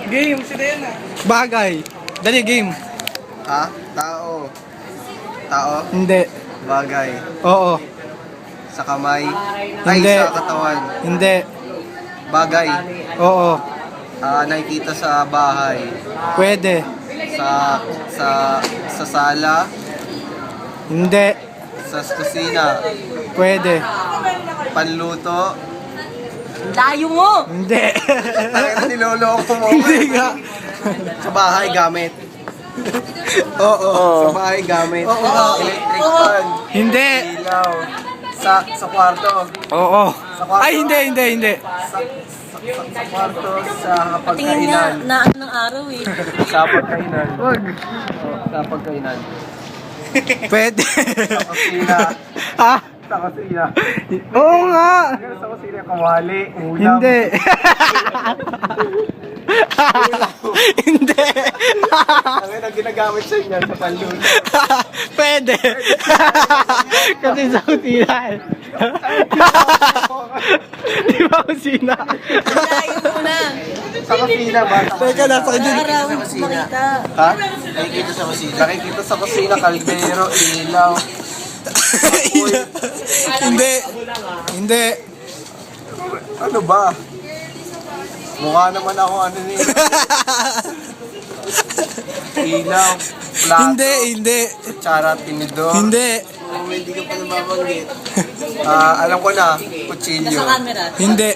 Game, sila yan ah. Bagay. Dali, game. Ha? Tao. Tao? Hindi. Bagay. Oo. Sa kamay? Ay, Hindi. sa katawan. Hindi. Bagay. Oo. Nakikita sa bahay. Pwede. Sa sala. Hindi. Sa kusina. Pwede. Panluto. Layo mo! Hindi. Tangina, niloloko mo. Hindi nga. Sa bahay gamit. Oo. Sa bahay gamit. Electric fan. Hindi. Ilaw. Sa kwarto. Oo. Sa kwarto. Ay, hindi. Sa kwarto. Sa Tingin nga, pagkainan. na ano ng araw eh. Sa pagkainan. Wag. Sa pagkainan. Pwede. Sa kusina. Ha? Sa kusina. Oo nga. Sa kusina, kawali, ulam. Hindi. Hindi. Ang ina ginagamit sa inyo sa panluto. Pwede. Kasi sa kusina. Di ba kusina? Layo mo na. Sa kusina ba? Teka, nasa Sa kanya. araw, makita. Ha? Nakikita sa kusina. Nakikita sa kusina, kaldero, ilaw. Hindi. Hindi. Ano ba? Mukha naman ako ano ni ilaw, plato, Hindi. kutsara, tinidor. Hindi. Hindi ka pa nababanggit. Alam ko na, kutsilyo. Nasa camera. Hindi.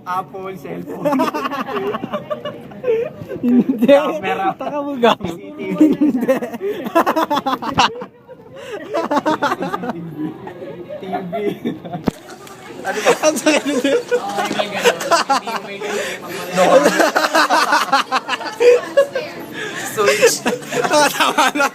Apple, cellphone. Hindi. Taka mo gam. Hindi. TV. Ano ba? Ang sakit nito. Switch. Tama na.